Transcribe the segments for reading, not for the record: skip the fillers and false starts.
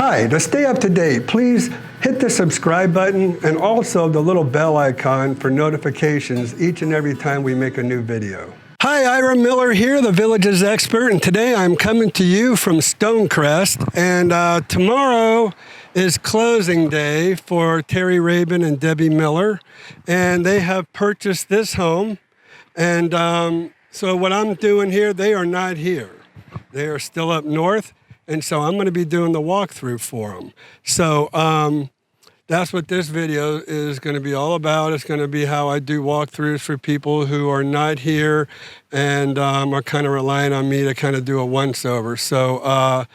Hi, to stay up to date, please hit the subscribe button and also the little bell icon for notifications each and every time we make a new video. Hi, Ira Miller here, the Villages Expert, and today I'm coming to you from Stonecrest, and tomorrow is closing day for Terry Rabin and Debbie Miller, and they have purchased this home, and so what I'm doing here, they are not here. They are still up north. And so I'm going to be doing the walkthrough for them. So that's what this video is going to be all about. It's going to be how I do walkthroughs for people who are not here and are kind of relying on me to kind of do a once-over. So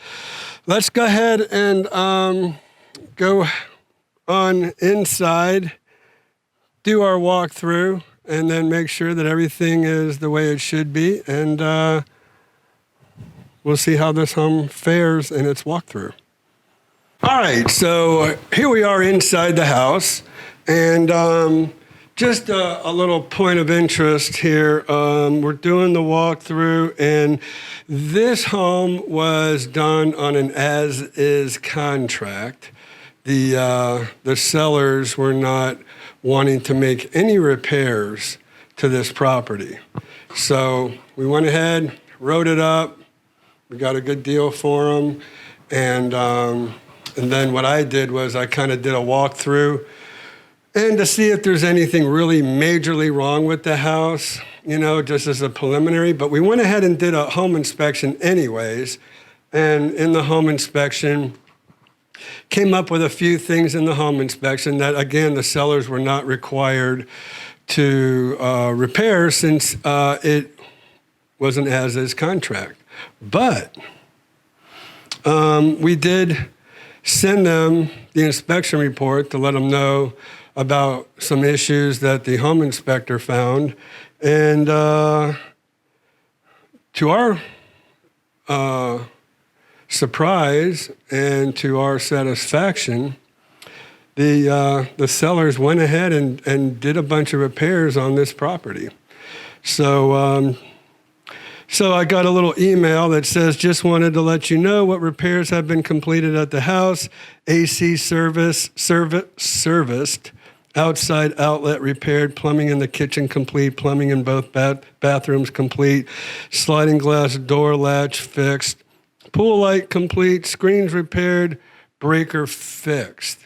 let's go ahead and go on inside, do our walkthrough, and then make sure that everything is the way it should be. And we'll see how this home fares in its walkthrough. All right, so here we are inside the house, and just a little point of interest here. We're doing the walkthrough, and this home was done on an as-is contract. The sellers were not wanting to make any repairs to this property. So we went ahead, wrote it up. We got a good deal for them, and then what I did was I kind of did a walkthrough, and to see if there's anything really majorly wrong with the house, you know, just as a preliminary. But we went ahead and did a home inspection anyways, and in the home inspection, came up with a few things in the home inspection that, again, the sellers were not required to repair since it was an as-is contract. But we did send them the inspection report to let them know about some issues that the home inspector found. And to our surprise and to our satisfaction, the sellers went ahead and did a bunch of repairs on this property. So I got a little email that says, just wanted to let you know what repairs have been completed at the house. AC serviced, outside outlet repaired, plumbing in the kitchen complete, plumbing in both bathrooms complete, sliding glass door latch fixed, pool light complete, screens repaired, breaker fixed.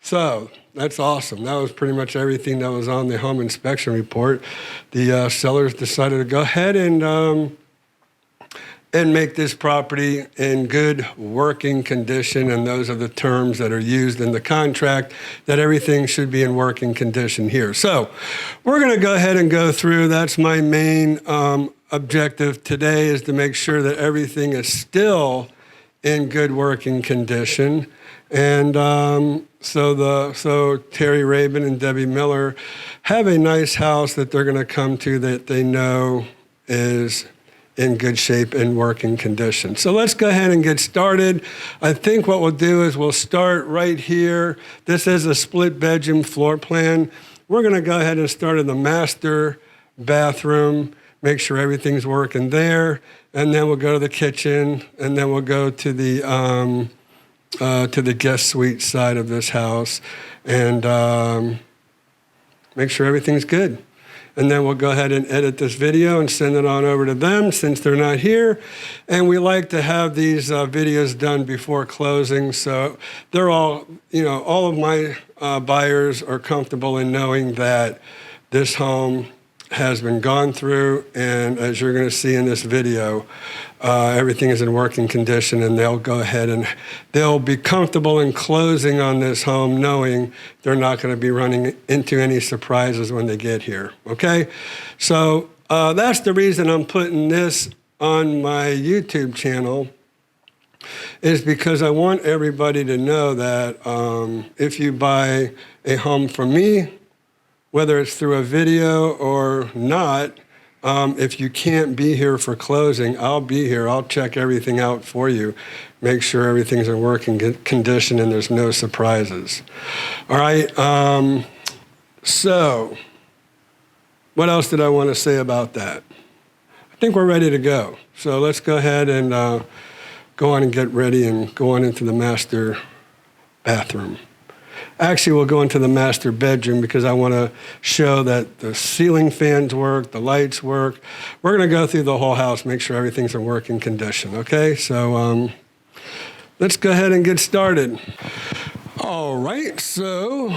So that's awesome. That was pretty much everything that was on the home inspection report. The sellers decided to go ahead and make this property in good working condition, and those are the terms that are used in the contract, that everything should be in working condition here. So we're going to go ahead and go through. That's my main objective today, is to make sure that everything is still in good working condition. And so Terry Rabin and Debbie Miller have a nice house that they're going to come to that they know is in good shape and working condition. So let's go ahead and get started. I think what we'll do is we'll start right here. This is a split bedroom floor plan. We're going to go ahead and start in the master bathroom, make sure everything's working there, and then we'll go to the kitchen, and then we'll go to the guest suite side of this house, and make sure everything's good. And then we'll go ahead and edit this video and send it on over to them since they're not here. And we like to have these videos done before closing, so they're all, you know, all of my buyers are comfortable in knowing that this home has been gone through, and as you're going to see in this video, everything is in working condition, and they'll go ahead and they'll be comfortable in closing on this home knowing they're not going to be running into any surprises when they get here, okay? So that's the reason I'm putting this on my YouTube channel, is because I want everybody to know that if you buy a home from me, whether it's through a video or not, if you can't be here for closing, I'll be here. I'll check everything out for you, make sure everything's in working condition and there's no surprises. All right, so what else did I want to say about that? I think we're ready to go. So let's go ahead and go on and get ready and go on into the master bathroom. Actually, we'll go into the master bedroom because I want to show that the ceiling fans work, the lights work. We're going to go through the whole house, make sure everything's in working condition, okay? So let's go ahead and get started. All right, so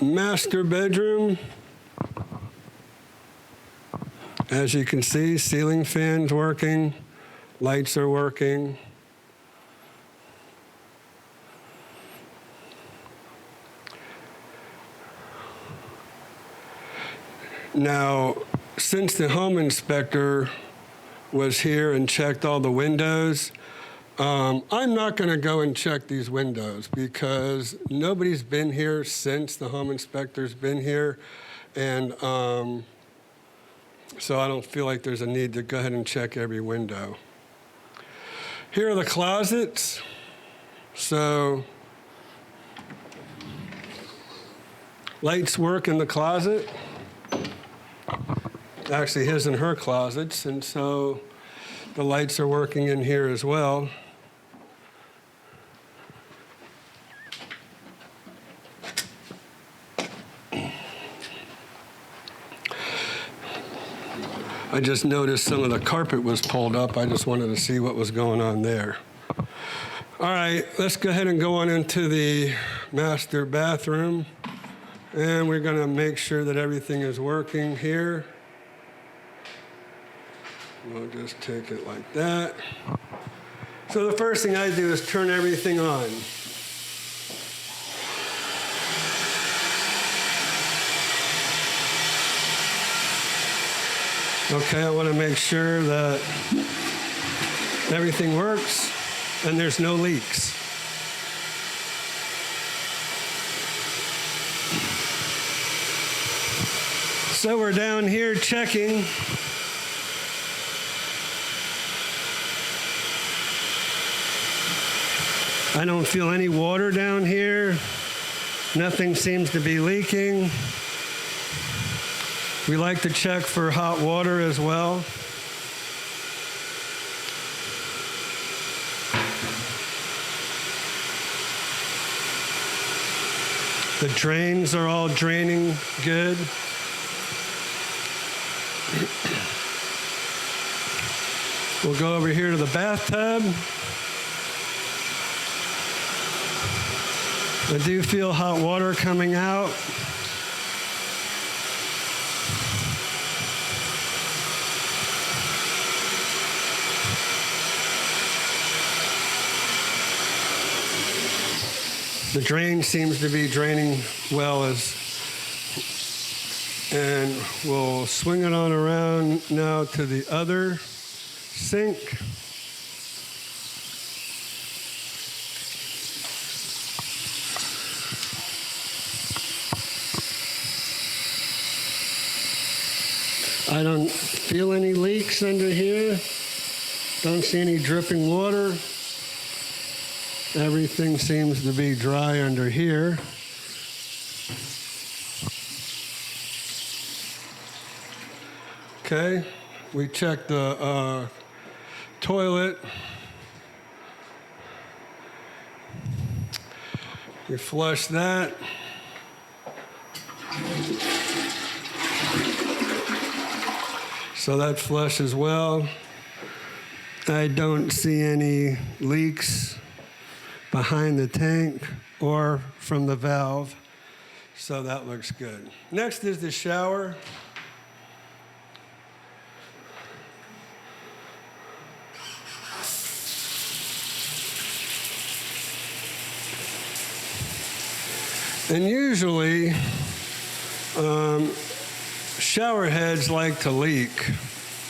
master bedroom. As you can see, ceiling fans working, lights are working. Now, since the home inspector was here and checked all the windows, I'm not going to go and check these windows because nobody's been here since the home inspector's been here, and so I don't feel like there's a need to go ahead and check every window. Here are the closets. So lights work in the closet. Actually, his and her closets, and so the lights are working in here as well. I just noticed some of the carpet was pulled up. I just wanted to see what was going on there. All right, let's go ahead and go on into the master bathroom. And we're going to make sure that everything is working here. We'll just take it like that. So the first thing I do is turn everything on. Okay, I want to make sure that everything works and there's no leaks. So we're down here checking. I don't feel any water down here. Nothing seems to be leaking. We like to check for hot water as well. The drains are all draining good. We'll go over here to the bathtub. I do feel hot water coming out. The drain seems to be draining well, and we'll swing it on around now to the other sink. I don't feel any leaks under here. Don't see any dripping water. Everything seems to be dry under here. Okay, we checked the toilet. We flush that. So that flushes well. I don't see any leaks behind the tank or from the valve, so that looks good. Next is the shower. And usually, shower heads like to leak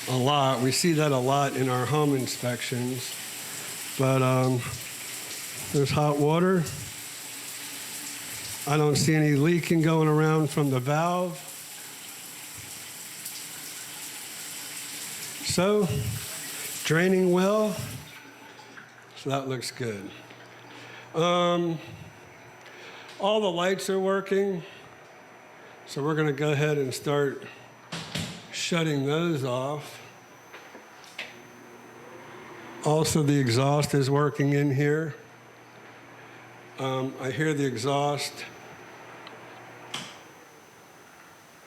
a lot. We see that a lot in our home inspections, but there's hot water. I don't see any leaking going around from the valve. So, draining well. So that looks good. All the lights are working. So we're going to go ahead and start shutting those off. Also, the exhaust is working in here. I hear the exhaust.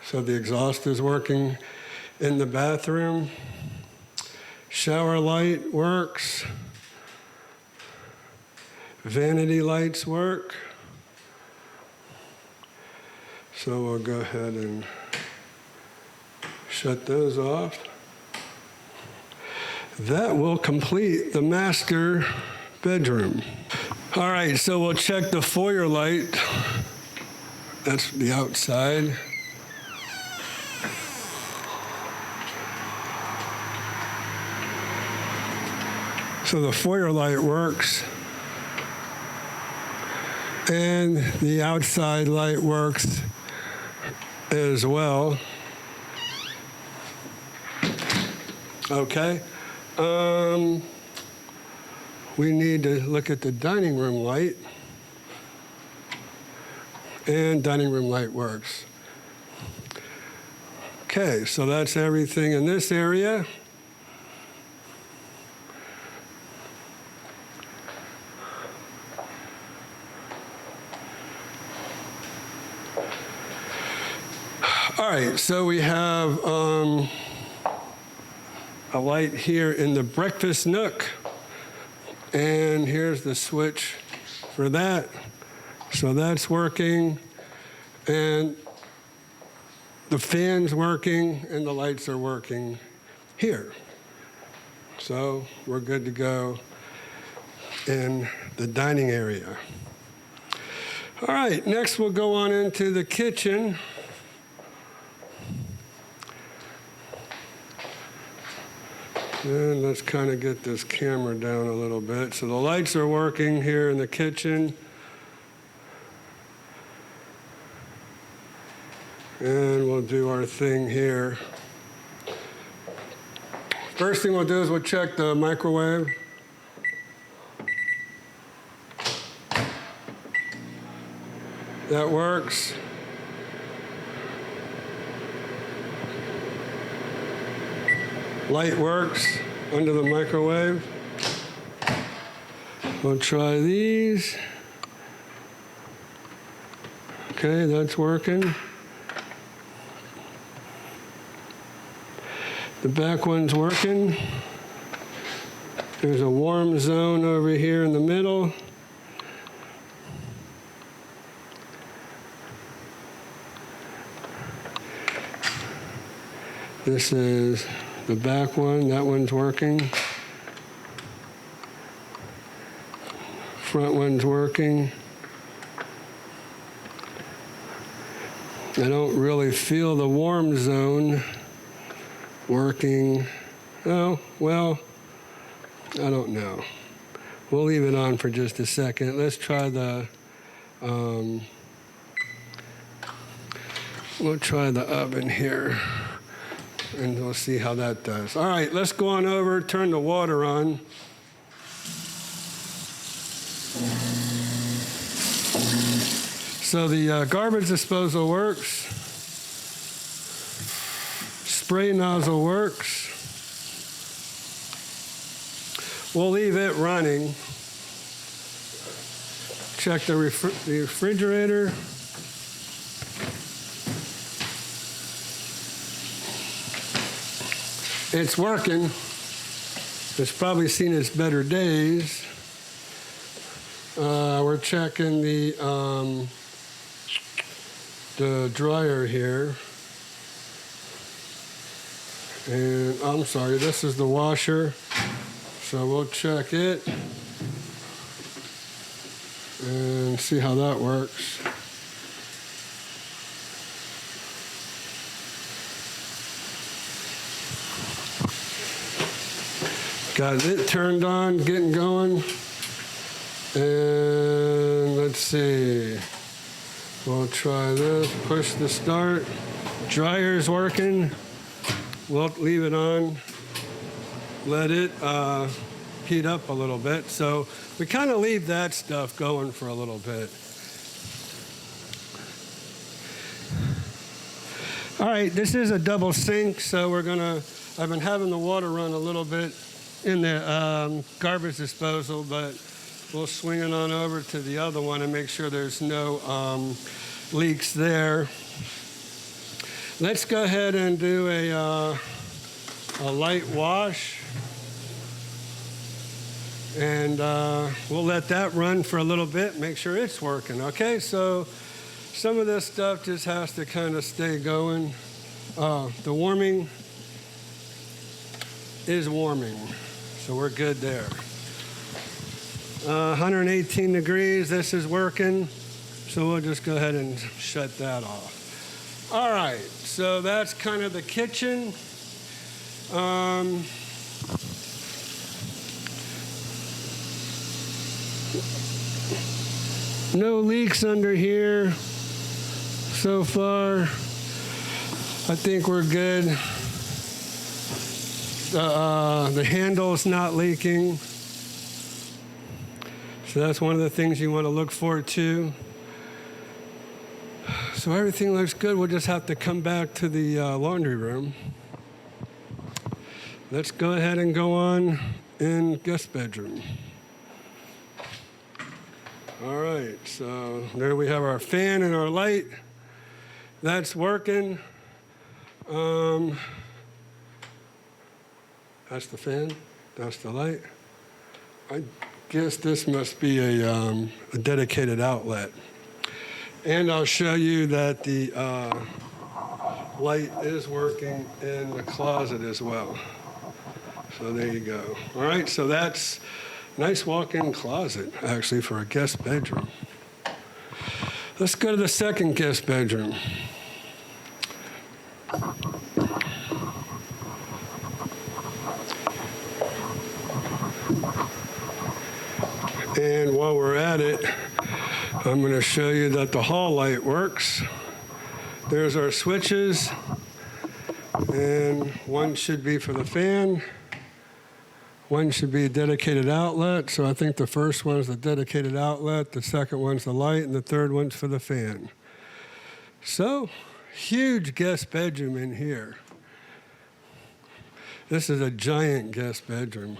So the exhaust is working in the bathroom. Shower light works. Vanity lights work. So we'll go ahead and shut those off. That will complete the master bedroom. All right, so we'll check the foyer light. That's the outside. So the foyer light works. And the outside light works as well. Okay. We need to look at the dining room light. And dining room light works. Okay, so that's everything in this area. All right, so we have a light here in the breakfast nook, and here's the switch for that. So that's working, and the fan's working, and the lights are working here. So we're good to go in the dining area. All right, next we'll go on into the kitchen. And let's kind of get this camera down a little bit. So the lights are working here in the kitchen. And we'll do our thing here. First thing we'll do is we'll check the microwave. That works. Light works under the microwave. We'll try these. Okay, that's working. The back one's working. There's a warm zone over here in the middle. This is the back one, that one's working. Front one's working. I don't really feel the warm zone working. Oh, well, I don't know. We'll leave it on for just a second. Let's try the, we'll try the oven here. And we'll see how that does. All right, let's go on over, turn the water on. So the garbage disposal works. Spray nozzle works. We'll leave it running. Check the refrigerator. It's working. It's probably seen its better days. We're checking the dryer here. And I'm sorry, this is the washer. So we'll check it and see how that works. Got it turned on, getting going. And let's see. We'll try this, push the start. Dryer's working. We'll leave it on. Let it heat up a little bit. So we kind of leave that stuff going for a little bit. All right, this is a double sink, so I've been having the water run a little bit in the garbage disposal, but we'll swing it on over to the other one and make sure there's no leaks there. Let's go ahead and do a light wash. And we'll let that run for a little bit, make sure it's working, okay? So some of this stuff just has to kind of stay going. The warming is warming, so we're good there. 118 degrees, this is working, so we'll just go ahead and shut that off. All right, so that's kind of the kitchen. No leaks under here so far. I think we're good. The handle's not leaking. So that's one of the things you want to look for too. So everything looks good. We'll just have to come back to the laundry room. Let's go ahead and go on in guest bedroom. All right, so there we have our fan and our light. That's working. That's the fan, that's the light. I guess this must be a dedicated outlet. And I'll show you that the light is working in the closet as well. So there you go. All right, so that's nice walk-in closet, actually, for a guest bedroom. Let's go to the second guest bedroom. And while we're at it, I'm going to show you that the hall light works. There's our switches, and one should be for the fan. One should be a dedicated outlet, so I think the first one's the dedicated outlet, the second one's the light, and the third one's for the fan. So, huge guest bedroom in here. This is a giant guest bedroom.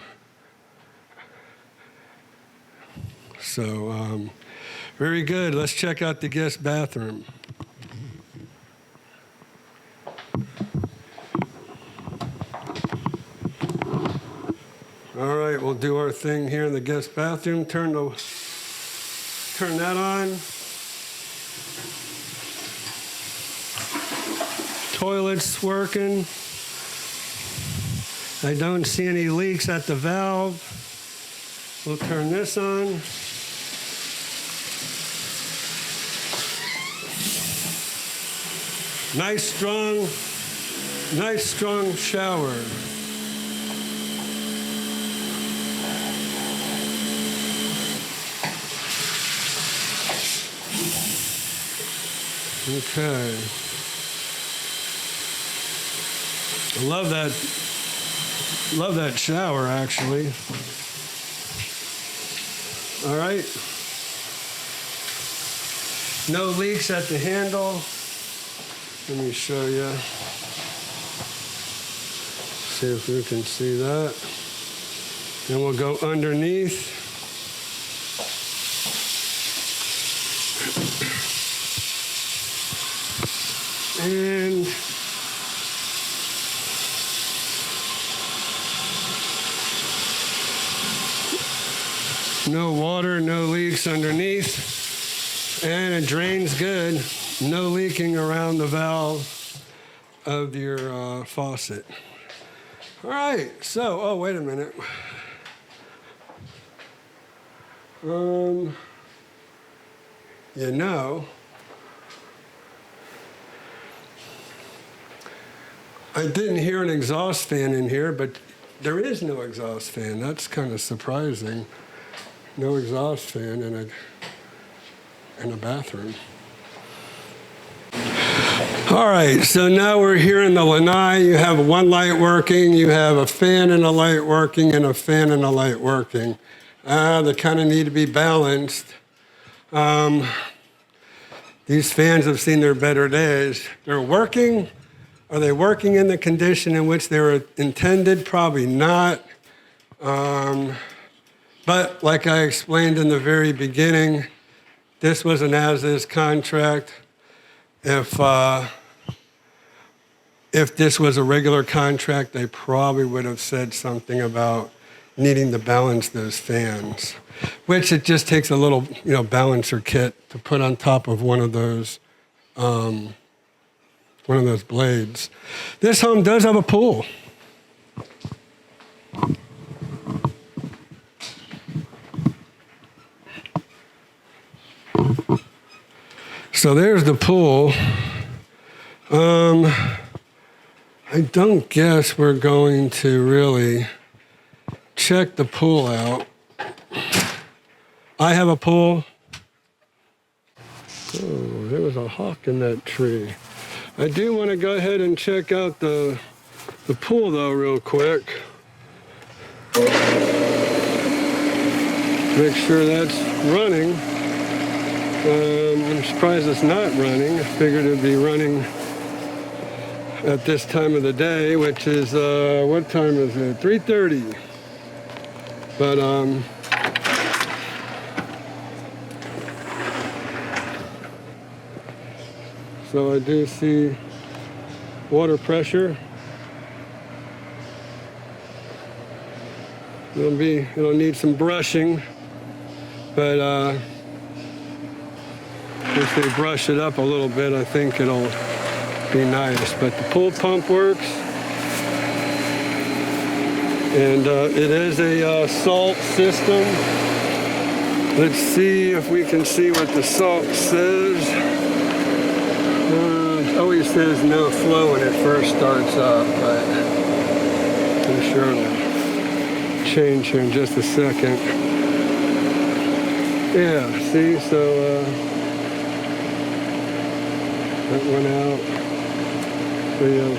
So, very good. Let's check out the guest bathroom. All right, we'll do our thing here in the guest bathroom. Turn that on. Toilet's working. I don't see any leaks at the valve. We'll turn this on. Nice strong shower. Okay. I love that shower, actually. All right. No leaks at the handle. Let me show you. See if we can see that. Then we'll go underneath. And no water, no leaks underneath. And it drains good. No leaking around the valve of your faucet. All right, so, oh, wait a minute. You know, I didn't hear an exhaust fan in here, but there is no exhaust fan. That's kind of surprising. No exhaust fan in a bathroom. All right, so now we're here in the Lanai. You have one light working, you have a fan and a light working, and a fan and a light working. They kind of need to be balanced. These fans have seen their better days. They're working. Are they working in the condition in which they were intended? Probably not. But like I explained in the very beginning, this was an as-is contract. If this was a regular contract, they probably would have said something about needing to balance those fans, which it just takes a little, balancer kit to put on top of one of those blades. This home does have a pool. So there's the pool. I don't guess we're going to really check the pool out. I have a pool. Oh, there was a hawk in that tree. I do want to go ahead and check out the pool though real quick. Make sure that's running. I'm surprised it's not running. I figured it'd be running at this time of the day, which is, what time is it? 3:30. But, so I do see water pressure. It'll need some brushing, but, if they brush it up a little bit, I think it'll be nice. But the pool pump works, and it is a salt system. Let's see if we can see what the salt says. It always says no flow when it first starts up, but I'm sure it'll change here in just a second. Yeah, see, so that went out. We have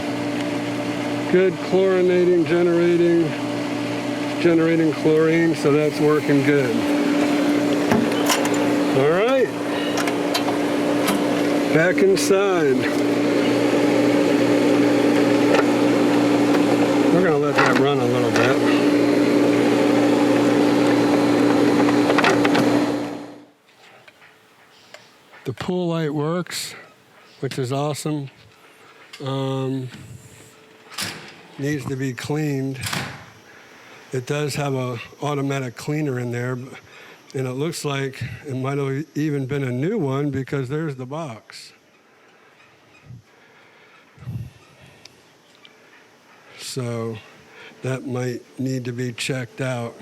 good chlorinating, generating chlorine, so that's working good. All right, back inside. We're gonna let that run a little bit. The pool light works, which is awesome. Needs to be cleaned. It does have a automatic cleaner in there, and it looks like it might have even been a new one because there's the box. So that might need to be checked out.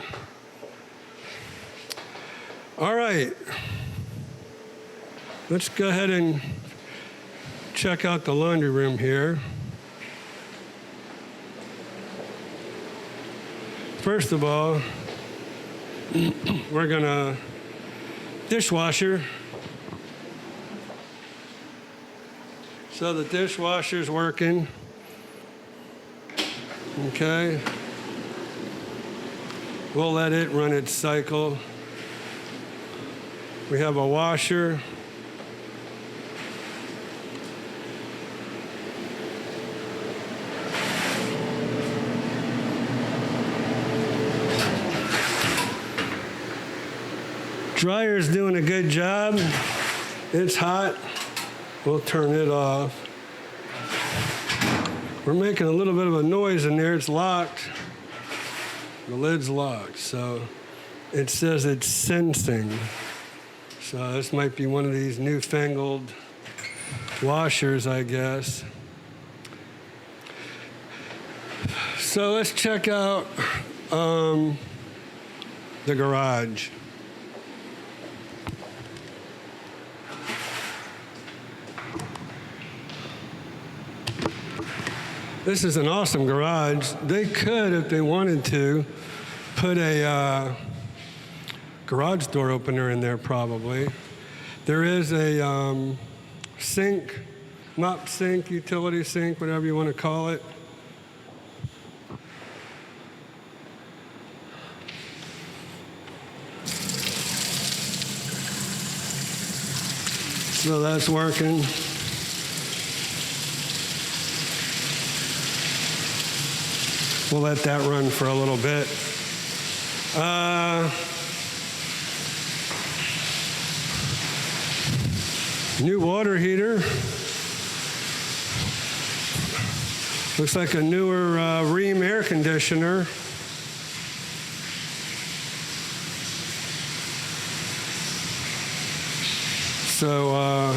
All right. Let's go ahead and check out the laundry room here. First of all, we're gonna dishwasher. So the dishwasher's working. Okay. We'll let it run its cycle. We have a washer. Dryer's doing a good job. It's hot. We'll turn it off. We're making a little bit of a noise in there. It's locked. The lid's locked, so it says it's sensing. So this might be one of these newfangled washers, I guess. So let's check out the garage. This is an awesome garage. They could, if they wanted to, put a garage door opener in there probably. There is a sink, mop sink, utility sink, whatever you want to call it. So that's working. We'll let that run for a little bit. New water heater. Looks like a newer Rheem air conditioner. So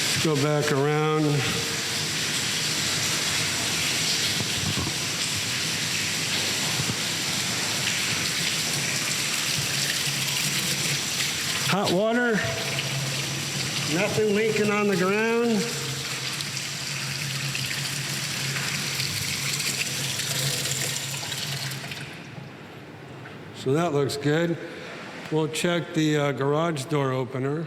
let's go back around. Hot water, nothing leaking on the ground. So that looks good. We'll check the garage door opener.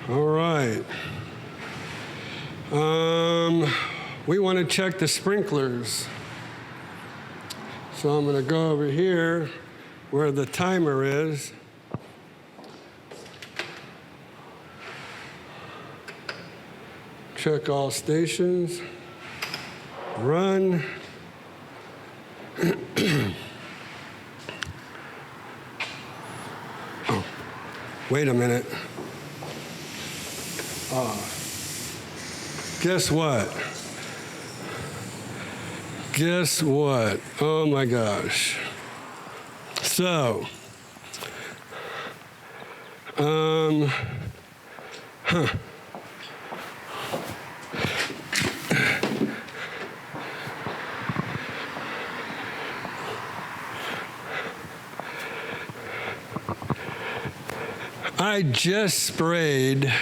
All right. We want to check the sprinklers. So I'm going to go over here where the timer is. Check all stations. Run. Oh, wait a minute. Guess what? Guess what? Oh my gosh. So, I just sprayed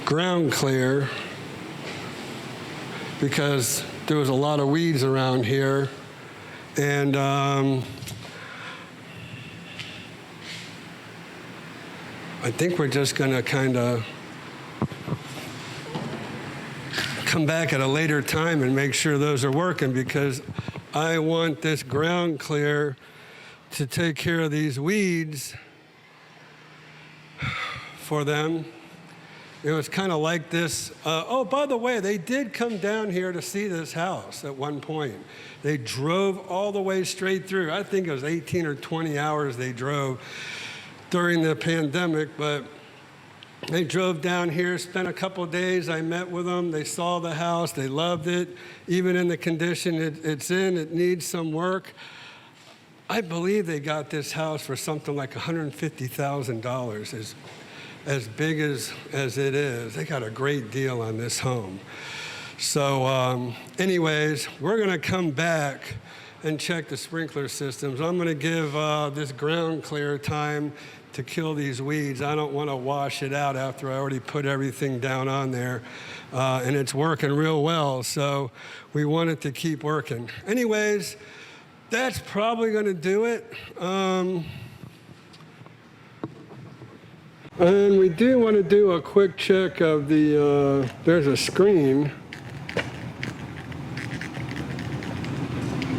ground clear because there was a lot of weeds around here, and I think we're just going to kind of come back at a later time and make sure those are working, because I want this ground clear to take care of these weeds for them. It was kind of like this. Oh, by the way, they did come down here to see this house at one point. They drove all the way straight through. I think it was 18 or 20 hours they drove during the pandemic, but they drove down here, spent a couple of days. I met with them. They saw the house. They loved it. Even in the condition it's in, it needs some work. I believe they got this house for something like $150,000. As big as it is. They got a great deal on this home. So anyways, we're going to come back and check the sprinkler systems. I'm going to give this ground clear time to kill these weeds. I don't want to wash it out after I already put everything down on there. And it's working real well, so we want it to keep working. Anyways, that's probably going to do it. And we do want to do a quick check of the, there's a screen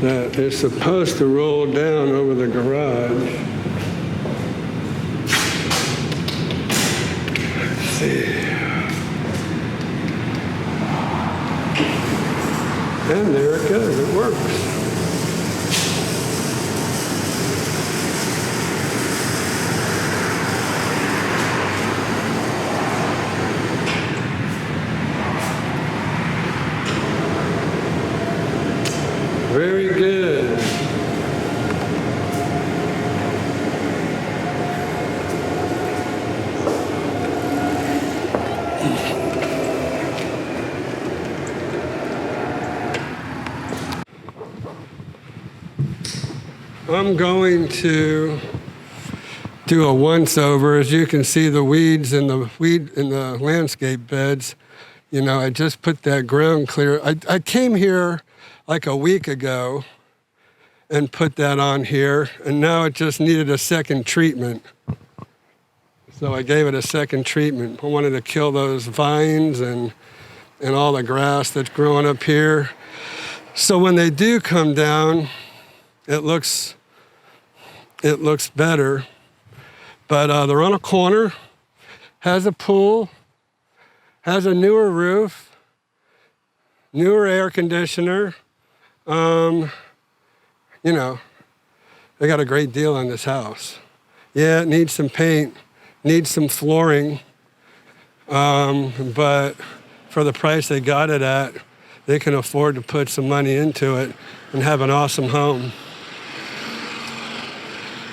that is supposed to roll down over the garage. Let's see. And there it goes, it works. Very good. I'm going to do a once-over. As you can see, the weeds in the landscape beds. You know, I just put that ground clear. I came here like a week ago and put that on here, and now it just needed a second treatment. So I gave it a second treatment. I wanted to kill those vines and all the grass that's growing up here. So when they do come down, it looks better. But they're on a corner, has a pool, has a newer roof, newer air conditioner. You know, they got a great deal on this house. Yeah, it needs some paint, needs some flooring, but for the price they got it at, they can afford to put some money into it and have an awesome home.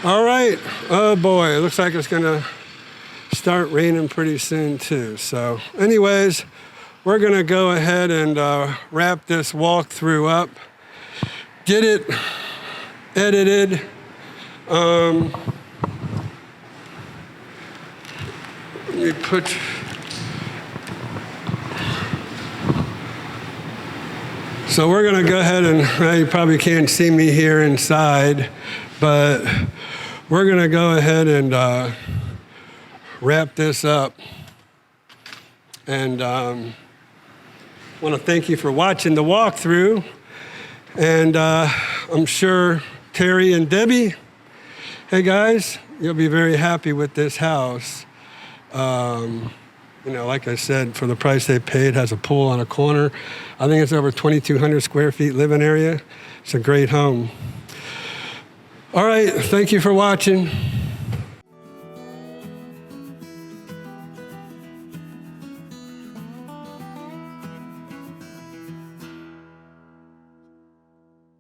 All right, oh boy, it looks like it's gonna start raining pretty soon too. So anyways, we're gonna go ahead and wrap this walkthrough up, get it edited. Let me put, so we're gonna go ahead and, well, you probably can't see me here inside, but we're gonna go ahead and wrap this up. And I want to thank you for watching the walkthrough. And I'm sure Terry and Debbie, hey guys, you'll be very happy with this house. You know, like I said, for the price they paid, has a pool on a corner. I think it's over 2,200 square feet living area. It's a great home. All right, thank you for watching.